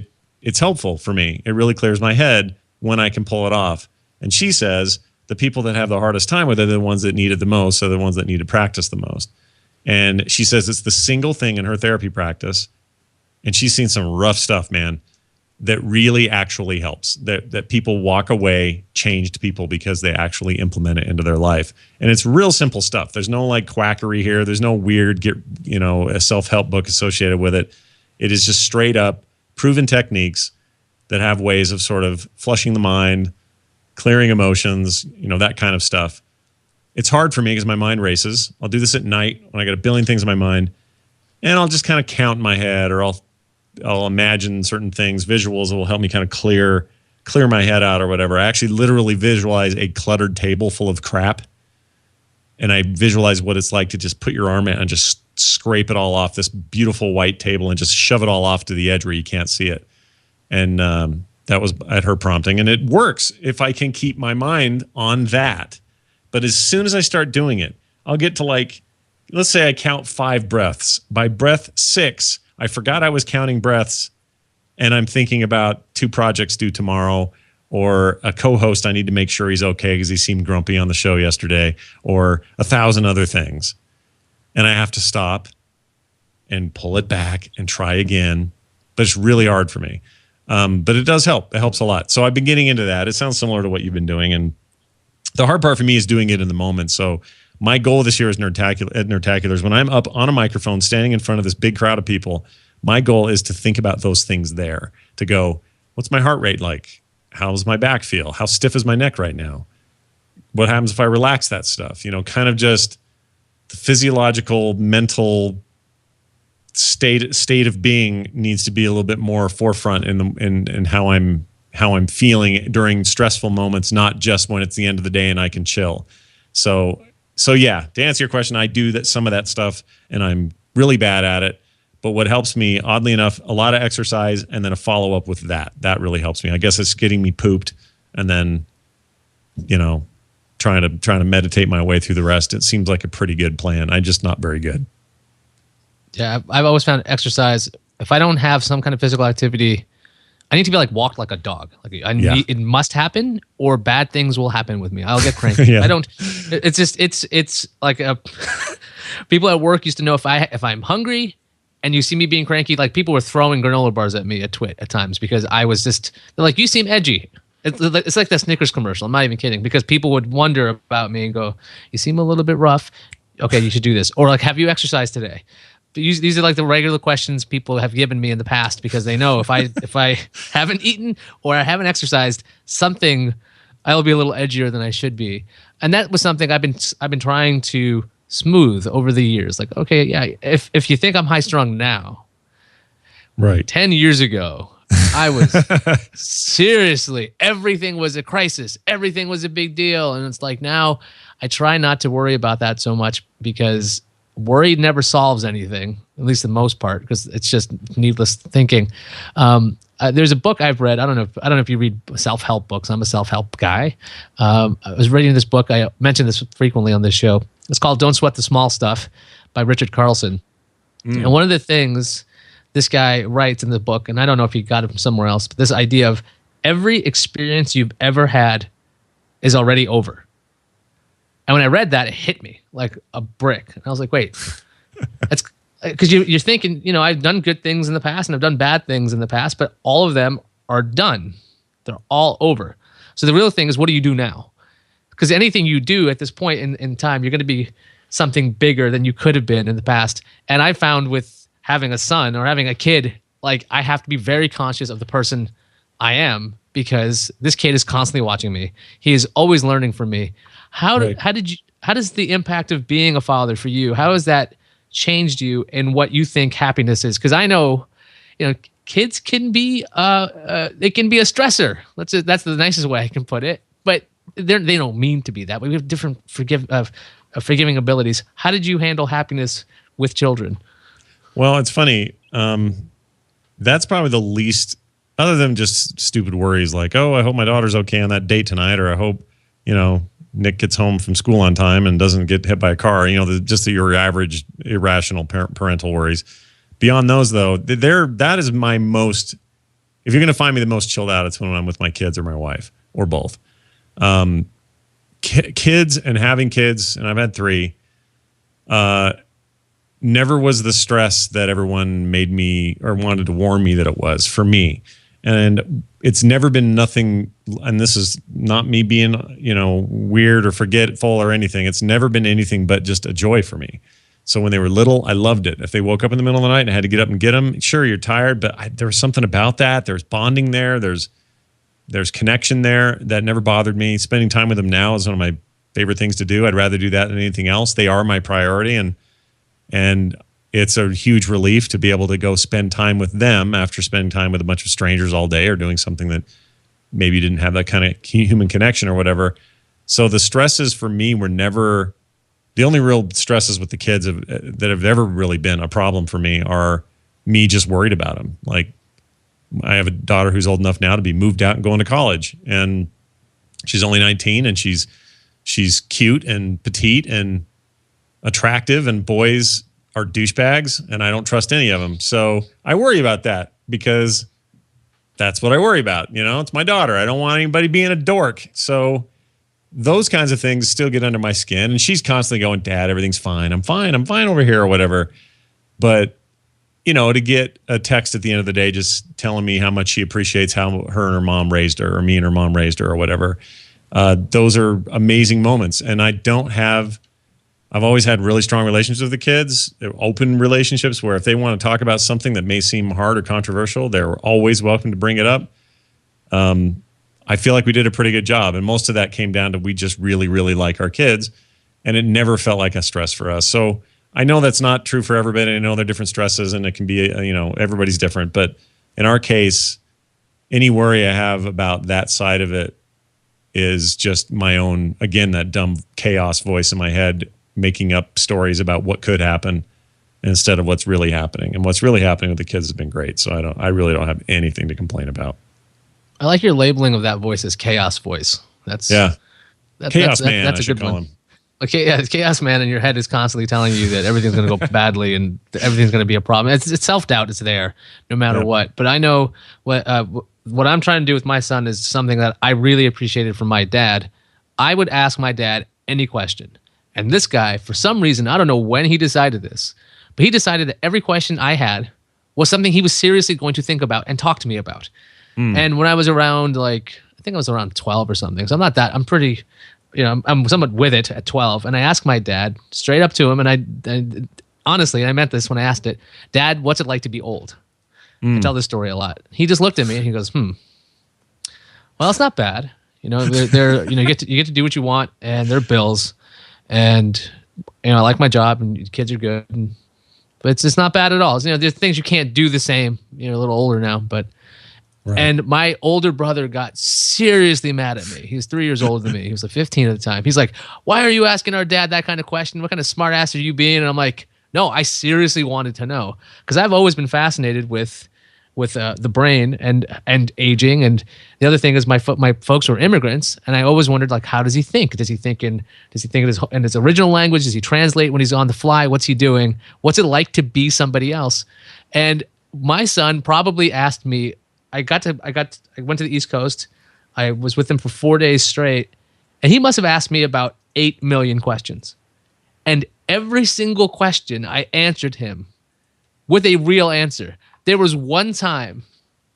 it's helpful for me. It really clears my head when I can pull it off. And she says the people that have the hardest time with it are the ones that need it the most, so the ones that need to practice the most. And she says it's the single thing in her therapy practice, and she's seen some rough stuff, man, that really actually helps, that people walk away changed people because they actually implement it into their life. And it's real simple stuff. There's no like quackery here. There's no weird, a self-help book associated with it. It is just straight up proven techniques that have ways of sort of flushing the mind, clearing emotions, that kind of stuff. It's hard for me because my mind races. I'll do this at night when I got a billion things in my mind, and I'll just kind of count in my head, or I'll imagine certain things, visuals that will help me kind of clear my head out or whatever. I actually literally visualize a cluttered table full of crap, and I visualize what it's like to just put your arm in and just scrape it all off this beautiful white table and just shove it all off to the edge where you can't see it. And that was at her prompting, and it works if I can keep my mind on that. But as soon as I start doing it, I'll get to let's say I count 5 breaths. By breath 6, I forgot I was counting breaths, and I'm thinking about 2 projects due tomorrow, or a co-host I need to make sure he's okay because he seemed grumpy on the show yesterday, or 1,000 other things. And I have to stop and pull it back and try again. But it's really hard for me. But it does help. It helps a lot. So I've been getting into that. It sounds similar to what you've been doing. And the hard part for me is doing it in the moment. So my goal this year is at Nerdtaculars, when I'm up on a microphone standing in front of this big crowd of people, my goal is to think about those things there, to go, what's my heart rate like? How's my back feel? How stiff is my neck right now? What happens if I relax that stuff? Kind of just the physiological, mental state of being needs to be a little bit more forefront in how I'm feeling during stressful moments, not just when it's the end of the day and I can chill. So yeah, to answer your question, I do some of that stuff, and I'm really bad at it. But what helps me, oddly enough, a lot of exercise and then a follow-up with that. That really helps me. I guess it's getting me pooped and then, trying to meditate my way through the rest. It seems like a pretty good plan. I'm just not very good. Yeah, I've always found exercise, if I don't have some kind of physical activity, I need to be walked like a dog. It must happen, or bad things will happen with me. I'll get cranky. Yeah. It's like people at work used to know if I'm hungry and you see me being cranky, people were throwing granola bars at me at Twit at times because I was just, they're like, you seem edgy. It's like that Snickers commercial. I'm not even kidding, because people would wonder about me and go, you seem a little bit rough. Okay, you should do this. Or have you exercised today? These are the regular questions people have given me in the past, because they know if I haven't eaten or I haven't exercised, something, I'll be a little edgier than I should be. And that was something I've been trying to smooth over the years. Okay, yeah, if you think I'm high strung now, right? 10 years ago, I was seriously, everything was a crisis. Everything was a big deal. And it's now I try not to worry about that so much, because worry never solves anything. at least the most part, because it's just needless thinking. There's a book I've read. I don't know if you read self-help books. I'm a self-help guy. I was reading this book. I mentioned this frequently on this show. It's called Don't Sweat the Small Stuff by Richard Carlson. And one of the things this guy writes in the book, and I don't know if he got it from somewhere else, but this idea of every experience you've ever had is already over. And when I read that, it hit me like a brick. And I was like, wait, that's because you're thinking, I've done good things in the past and I've done bad things in the past, but all of them are done. They're all over. So the real thing is, what do you do now? Because anything you do at this point in time, you're going to be something bigger than you could have been in the past. And I found with having a son or having a kid, like I have to be very conscious of the person I am, because this kid is constantly watching me. He is always learning from me. How does the impact of being a father for you, how has that changed you in what you think happiness is? Because I know, kids can be they can be a stressor. That's the nicest way I can put it. But they don't mean to be that way. We have different forgiving abilities. How did you handle happiness with children? Well, it's funny. That's probably the least, other than just stupid worries like, oh, I hope my daughter's okay on that date tonight, or I hope, Nick gets home from school on time and doesn't get hit by a car. Just your average irrational parental worries. Beyond those, though, that is my most. If you're going to find me the most chilled out, it's when I'm with my kids or my wife or both. Kids and having kids, and I've had 3. Never was the stress that everyone made me or wanted to warn me that it was for me. And it's never been nothing, and this is not me being, weird or forgetful or anything. It's never been anything but just a joy for me. So when they were little, I loved it. If they woke up in the middle of the night and I had to get up and get them, sure, you're tired, but there was something about that. There's bonding there. There's connection there that never bothered me. Spending time with them now is one of my favorite things to do. I'd rather do that than anything else. They are my priority, and it's a huge relief to be able to go spend time with them after spending time with a bunch of strangers all day or doing something that maybe didn't have that kind of human connection or whatever. So the stresses for me were never, the only real stresses with the kids that have ever really been a problem for me are me just worried about them. Like, I have a daughter who's old enough now to be moved out and going to college, and she's only 19, and she's cute and petite and attractive, and boys are douchebags, and I don't trust any of them. So I worry about that because that's what I worry about. It's my daughter. I don't want anybody being a dork. So those kinds of things still get under my skin, and she's constantly going, Dad, everything's fine. I'm fine over here or whatever. But, to get a text at the end of the day just telling me how much she appreciates how her and her mom raised her, or me and her mom raised her or whatever, those are amazing moments. And I've always had really strong relationships with the kids, open relationships where if they want to talk about something that may seem hard or controversial, they're always welcome to bring it up. I feel like we did a pretty good job. And most of that came down to we just really, really like our kids. And it never felt like a stress for us. So I know that's not true for everybody. I know there are different stresses, and it can be, everybody's different. But in our case, any worry I have about that side of it is just my own, again, that dumb chaos voice in my head making up stories about what could happen instead of what's really happening. And what's really happening with the kids has been great. So I really don't have anything to complain about. I like your labeling of that voice as chaos voice. Chaos man. That's a good one. Okay, yeah, it's chaos man, and your head is constantly telling you that everything's going to go badly and everything's going to be a problem. It's self-doubt. It's there no matter what. But I know what I'm trying to do with my son is something that I really appreciated from my dad. I would ask my dad any question. And this guy, for some reason, I don't know when he decided this, but he decided that every question I had was something he was seriously going to think about and talk to me about. And when I was around, I think I was around 12 or something. So I'm pretty, I'm somewhat with it at 12. And I asked my dad straight up to him. And I honestly, I meant this when I asked it, Dad, what's it like to be old? I tell this story a lot. He just looked at me and he goes, well, it's not bad. They're you get to do what you want, and they're bills. And, I like my job, and kids are good, but it's not bad at all. There's things you can't do the same. A little older now, but, right. And my older brother got seriously mad at me. He was 3 years older than me. He was 15 at the time. He's like, why are you asking our dad that kind of question? What kind of smart ass are you being? And I'm like, No, I seriously wanted to know because I've always been fascinated with the brain and aging. And the other thing is my folks were immigrants, and I always wondered, like, how does he think? Does he think in his original language? Does he translate when he's on the fly? What's he doing? What's it like to be somebody else? And my son probably asked me. I went to the East Coast. I was with him for 4 days straight, and he must have asked me about 8 million questions. And every single question I answered him with a real answer. There was one time,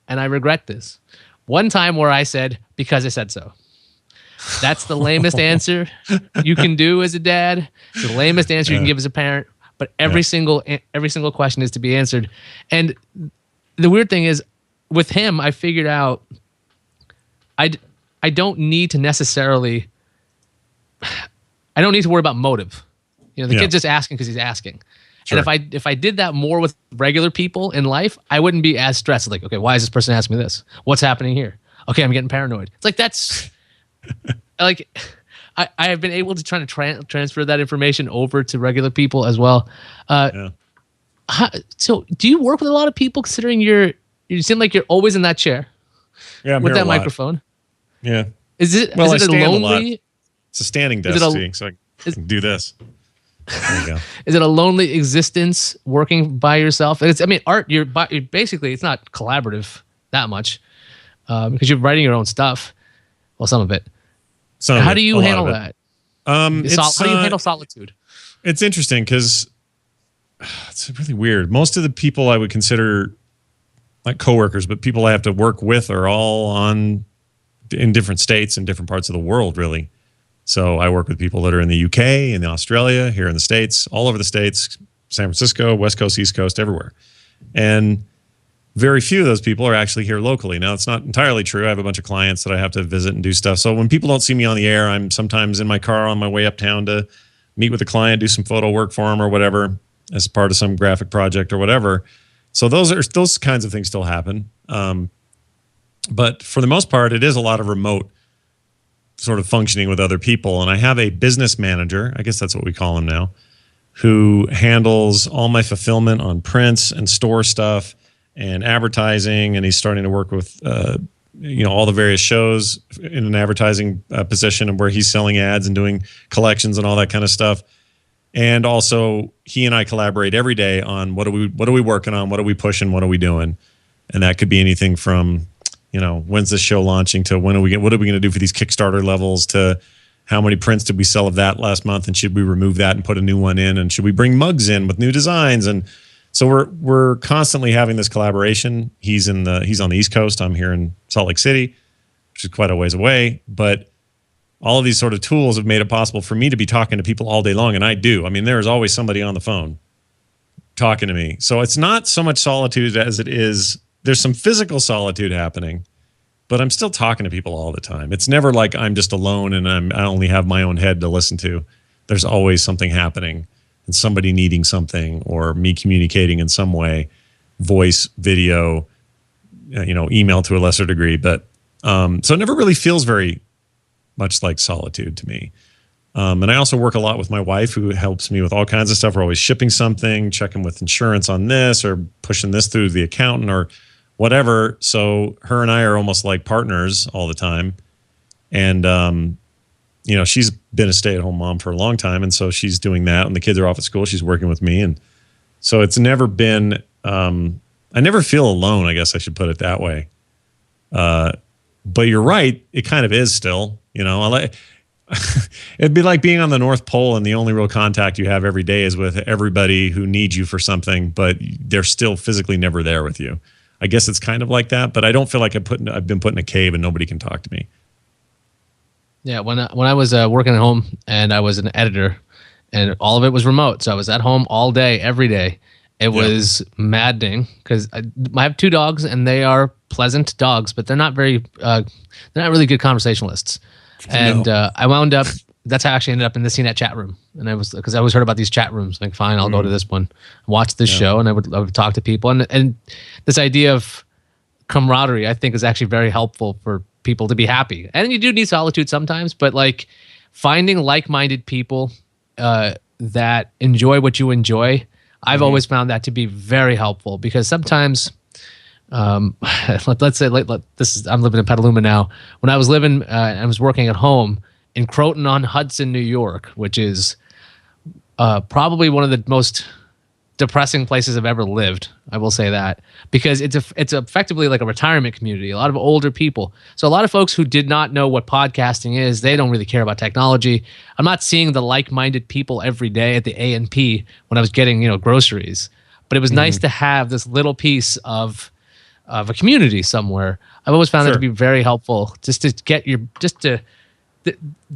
and I regret this, one time where I said, because I said so. That's the lamest answer you can do as a dad. It's the lamest answer you can give as a parent. But every single question is to be answered. And the weird thing is, with him, I figured out I don't need to necessarily, I don't need to worry about motive. The kid's just asking because he's asking. Sure. And if I did that more with regular people in life, I wouldn't be as stressed. Like, okay, why is this person asking me this? What's happening here? Okay, I'm getting paranoid. It's like that's like I have been able to try to transfer that information over to regular people as well. So, do you work with a lot of people? Considering you seem like you're always in that chair, with that microphone. Yeah. Is it a lonely? It's a standing desk, so I can do this. There you go. Is it a lonely existence working by yourself? Art. You're basically, it's not collaborative that much because you're writing your own stuff. Well, some of it. How do you handle that? How do you handle solitude? It's interesting because it's really weird. Most of the people I would consider like coworkers, but people I have to work with are all in different states and different parts of the world, really. So I work with people that are in the UK, in Australia, here in the States, all over the States, San Francisco, West Coast, East Coast, everywhere. And very few of those people are actually here locally. Now, it's not entirely true. I have a bunch of clients that I have to visit and do stuff. So when people don't see me on the air, I'm sometimes in my car on my way uptown to meet with a client, do some photo work for them or whatever as part of some graphic project or whatever. So those kinds of things still happen. But for the most part, it is a lot of remote sort of functioning with other people. And I have a business manager, I guess that's what we call him now, who handles all my fulfillment on prints and store stuff and advertising. And he's starting to work with, all the various shows in an advertising position and where he's selling ads and doing collections and all that kind of stuff. And also he and I collaborate every day on what are we working on? What are we pushing? What are we doing? And that could be anything from, when's this show launching to what are we going to do for these Kickstarter levels to how many prints did we sell of that last month and should we remove that and put a new one in and should we bring mugs in with new designs? And so we're constantly having this collaboration. He's on the East Coast. I'm here in Salt Lake City, which is quite a ways away. But all of these sort of tools have made it possible for me to be talking to people all day long, and I do. I mean, there is always somebody on the phone talking to me. So it's not so much solitude as it is. There's some physical solitude happening, but I'm still talking to people all the time. It's never like I'm just alone and I only have my own head to listen to. There's always something happening and somebody needing something or me communicating in some way, voice, video, email to a lesser degree. But so it never really feels very much like solitude to me. And I also work a lot with my wife, who helps me with all kinds of stuff. We're always shipping something, checking with insurance on this or pushing this through the accountant or whatever. So her and I are almost like partners all the time. And, she's been a stay-at-home mom for a long time. And so she's doing that. And the kids are off at school. She's working with me. And so it's never been, I never feel alone, I guess I should put it that way. But you're right. It kind of is still, it'd be like being on the North Pole and the only real contact you have every day is with everybody who needs you for something, but they're still physically never there with you. I guess it's kind of like that, but I don't feel like I've been put in a cave and nobody can talk to me. Yeah, when I was working at home and I was an editor, and all of it was remote, so I was at home all day, every day. It was maddening because I have 2 dogs and they are pleasant dogs, but they're not really good conversationalists. And I wound up. That's how I actually ended up in the CNET chat room. And because I always heard about these chat rooms. Like, fine, I'll go to this one, watch this show, and I would talk to people. And this idea of camaraderie, I think, is actually very helpful for people to be happy. And you do need solitude sometimes, but like finding like-minded people that enjoy what you enjoy, I've always found that to be very helpful because sometimes, let's say I'm living in Petaluma now. When I was living, I was working at home in Croton on Hudson, New York, which is probably one of the most depressing places I've ever lived. I will say that because it's effectively like a retirement community. A lot of older people. So a lot of folks who did not know what podcasting is, they don't really care about technology. I'm not seeing the like-minded people every day at the A&P when I was getting, groceries. But it was nice to have this little piece of a community somewhere. I've always found that to be very helpful just to get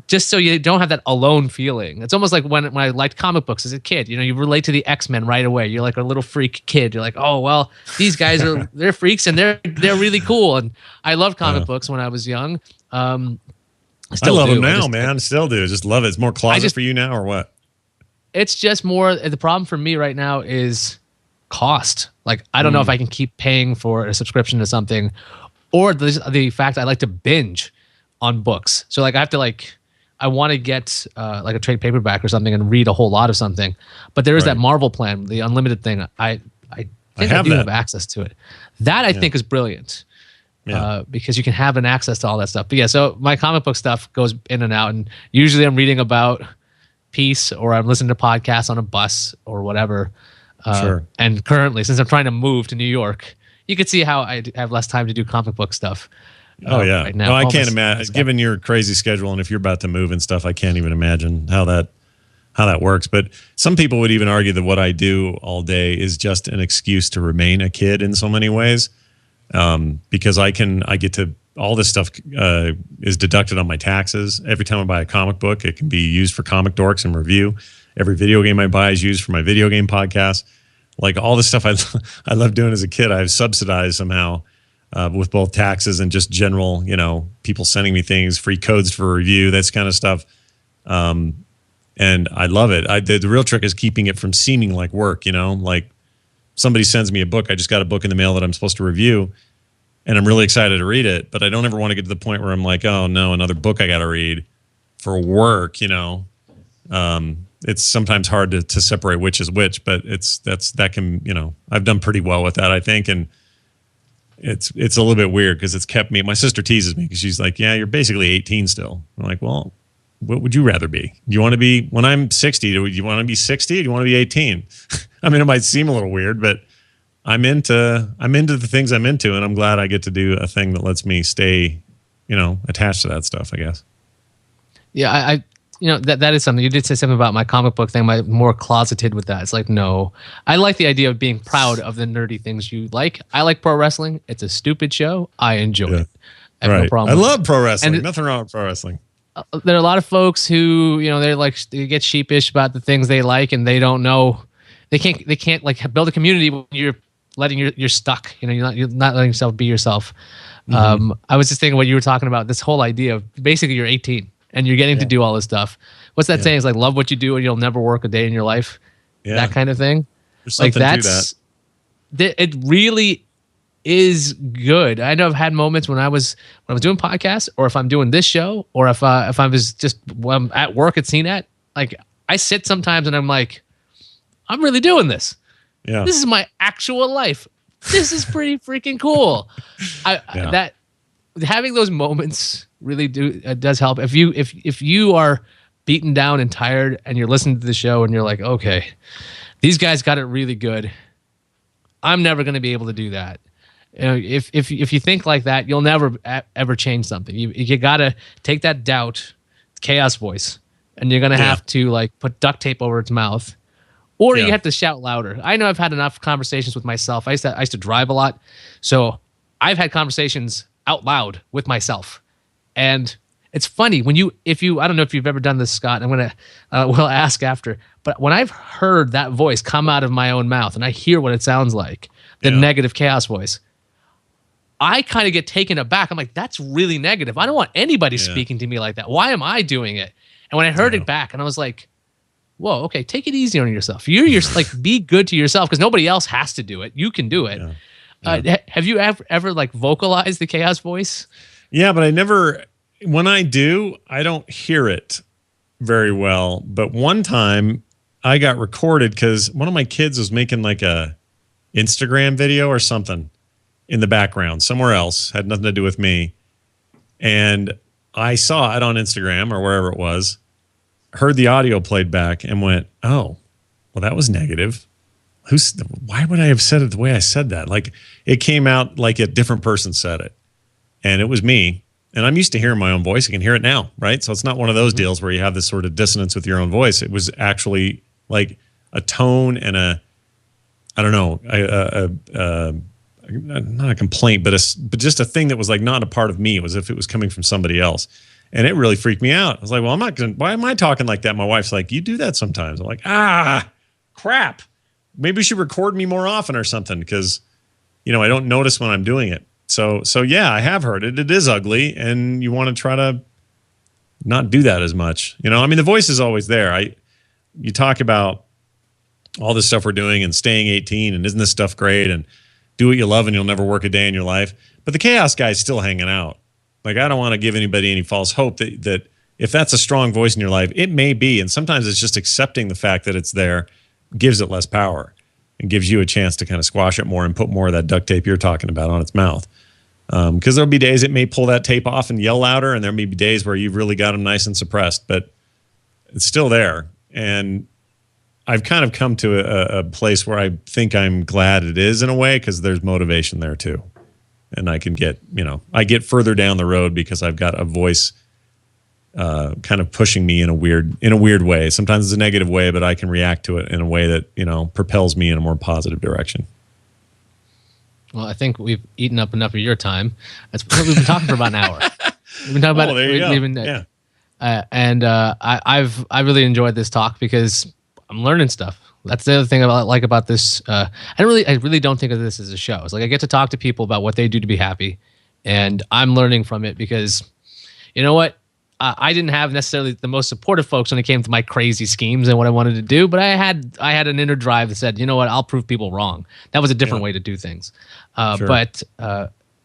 just so you don't have that alone feeling. It's almost like when I liked comic books as a kid. You relate to the X-Men right away. You're like a little freak kid. You're like, oh well, these guys they're freaks and they're really cool. And I loved comic books when I was young. I love them now, man. Still do. Just love it. It's more closet for you now, or what? It's just more. The problem for me right now is cost. Like I don't know if I can keep paying for a subscription to something, or the fact I like to binge on books. So like I have to I want to get like a trade paperback or something and read a whole lot of something. But there is that Marvel plan, the unlimited thing. I think I do have access to it. That I think is brilliant. Because you can have an access to all that stuff. But yeah, so my comic book stuff goes in and out, and usually I'm reading about Peace or I'm listening to podcasts on a bus or whatever. And currently, since I'm trying to move to New York, you can see how I have less time to do comic book stuff. Right now. No, I can't imagine. Given your crazy schedule, and if you're about to move and stuff, I can't even imagine how that works. But some people would even argue that what I do all day is just an excuse to remain a kid in so many ways, because I get to all this stuff is deducted on my taxes. Every time I buy a comic book, it can be used for Comic Dorks and review. Every video game I buy is used for my video game podcast. Like all the stuff I love doing as a kid, I've subsidized somehow. With both taxes and just general, people sending me things, free codes for review, that kind of stuff. And I love it. The real trick is keeping it from seeming like work, like somebody sends me a book. I just got a book in the mail that I'm supposed to review and I'm really excited to read it, but I don't ever want to get to the point where I'm like, oh no, another book I got to read for work, It's sometimes hard to separate which is which, but that can, I've done pretty well with that, I think. And it's a little bit weird because it's kept me. My sister teases me because she's like, yeah, you're basically 18 still. I'm like, well, what would you rather be? Do you want to be, when I'm 60, do you want to be 60 or do you want to be 18? I mean, it might seem a little weird, but I'm into the things I'm into, and I'm glad I get to do a thing that lets me stay, attached to that stuff, I guess. Yeah, I that is something. You did say something about my comic book thing. I'm more closeted with that. It's like, no. I like the idea of being proud of the nerdy things you like. I like pro wrestling. It's a stupid show. I enjoy it. I have no problem. I love pro wrestling. And nothing wrong with pro wrestling. There are a lot of folks who, they get sheepish about the things they like, and they don't know. They can't like build a community when you're you're stuck. You're not letting yourself be yourself. I was just thinking what you were talking about. This whole idea of basically you're 18. And you're getting to do all this stuff. What's that saying? It's like, love what you do and you'll never work a day in your life. Yeah. That kind of thing. There's something to that. It really is good. I know I've had moments when I was doing podcasts, or if I'm doing this show, or if I was just when I'm at work at CNET, like I sit sometimes and I'm like, I'm really doing this. Yeah. This is my actual life. This is pretty freaking cool. That having those moments really does help. If you are beaten down and tired and you're listening to the show and you're like, okay, these guys got it really good, I'm never going to be able to do that. If you think like that, you'll never ever change something. You got to take that doubt, chaos voice, and you're going to have to like put duct tape over its mouth, or you have to shout louder. I know I've had enough conversations with myself. I used to drive a lot, so I've had conversations out loud with myself. And it's funny I don't know if you've ever done this, Scott. I'm going to, we'll ask after, but when I've heard that voice come out of my own mouth and I hear what it sounds like, the negative chaos voice, I kind of get taken aback. I'm like, that's really negative. I don't want anybody speaking to me like that. Why am I doing it? And when I heard it back and I was like, whoa, okay, take it easy on yourself. You're like, be good to yourself because nobody else has to do it. You can do it. Have you ever like vocalized the chaos voice? Yeah, but when I do, I don't hear it very well. But one time I got recorded because one of my kids was making like a Instagram video or something in the background somewhere else, had nothing to do with me. And I saw it on Instagram or wherever it was, heard the audio played back and went, oh, well, that was negative. Why would I have said it the way I said that? Like, it came out like a different person said it, and it was me. And I'm used to hearing my own voice. I can hear it now, right? So it's not one of those deals where you have this sort of dissonance with your own voice. It was actually like a tone and I don't know, not a complaint, but just a thing that was like not a part of me. It was as if it was coming from somebody else. And it really freaked me out. I was like, well, why am I talking like that? My wife's like, you do that sometimes. I'm like, crap. Maybe we should record me more often or something because, I don't notice when I'm doing it. So yeah, I have heard it. It is ugly, and you want to try to not do that as much. I mean, the voice is always there. You talk about all this stuff we're doing and staying 18 and isn't this stuff great and do what you love and you'll never work a day in your life. But the chaos guy's still hanging out. Like, I don't want to give anybody any false hope that if that's a strong voice in your life, it may be. And sometimes it's just accepting the fact that it's there gives it less power and gives you a chance to kind of squash it more and put more of that duct tape you're talking about on its mouth. Because there'll be days it may pull that tape off and yell louder, and there may be days where you've really got them nice and suppressed, but it's still there. And I've kind of come to a place where I think I'm glad it is in a way, because there's motivation there too. And I can get, I get further down the road because I've got a voice kind of pushing me in a weird way. Sometimes it's a negative way, but I can react to it in a way that, propels me in a more positive direction. Well, I think we've eaten up enough of your time. We've been talking for about an hour. We've been talking about there you go. Yeah. I really enjoyed this talk because I'm learning stuff. That's the other thing I like about this. I really don't think of this as a show. It's like I get to talk to people about what they do to be happy, and I'm learning from it because, you know what? I didn't have necessarily the most supportive folks when it came to my crazy schemes and what I wanted to do, but I had an inner drive that said, you know what? I'll prove people wrong. That was a different way to do things. Sure. But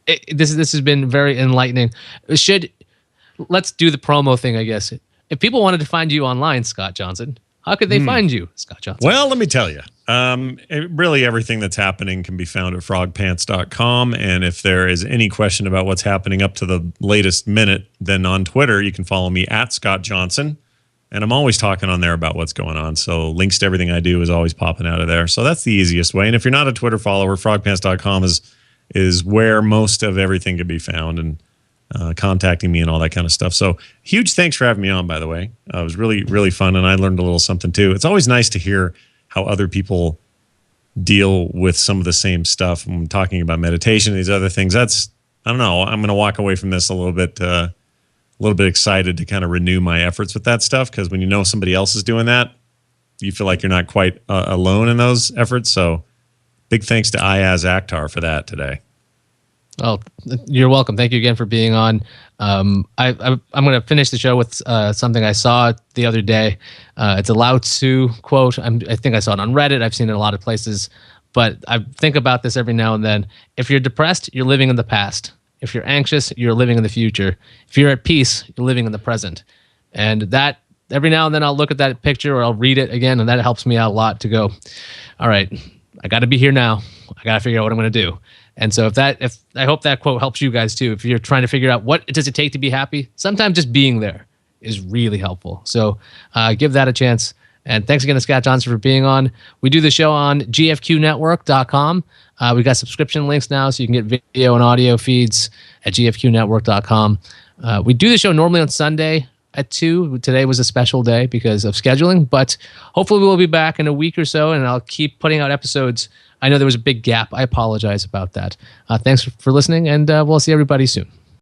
this has been very enlightening. Let's do the promo thing, I guess. If people wanted to find you online, Scott Johnson, how could they find you, Scott Johnson? Well, let me tell you. Really, everything that's happening can be found at frogpants.com. And if there is any question about what's happening up to the latest minute, then on Twitter, you can follow me at Scott Johnson. And I'm always talking on there about what's going on. So links to everything I do is always popping out of there. So that's the easiest way. And if you're not a Twitter follower, frogpants.com is where most of everything can be found. And contacting me and all that kind of stuff. So huge thanks for having me on, by the way. It was really, really fun, and I learned a little something too. It's always nice to hear how other people deal with some of the same stuff. I'm talking about meditation, these other things. I don't know. I'm going to walk away from this a little bit excited to kind of renew my efforts with that stuff, because when you know somebody else is doing that, you feel like you're not quite alone in those efforts. So big thanks to Iyaz Akhtar for that today. Oh, you're welcome. Thank you again for being on. I'm going to finish the show with something I saw the other day. It's a Lao Tzu quote. I think I saw it on Reddit. I've seen it in a lot of places, but I think about this every now and then. If you're depressed, you're living in the past. If you're anxious, you're living in the future. If you're at peace, you're living in the present. And that every now and then I'll look at that picture or I'll read it again, and that helps me out a lot to go, all right, I got to be here now. I got to figure out what I'm going to do. And so if I hope that quote helps you guys too. If you're trying to figure out what does it take to be happy, sometimes just being there is really helpful. So give that a chance. And thanks again to Scott Johnson for being on. We do the show on gfqnetwork.com. We got subscription links now, so you can get video and audio feeds at gfqnetwork.com. We do the show normally on Sunday at 2. Today was a special day because of scheduling, but hopefully we'll be back in a week or so, and I'll keep putting out episodes. I know there was a big gap. I apologize about that. Thanks for listening, and we'll see everybody soon.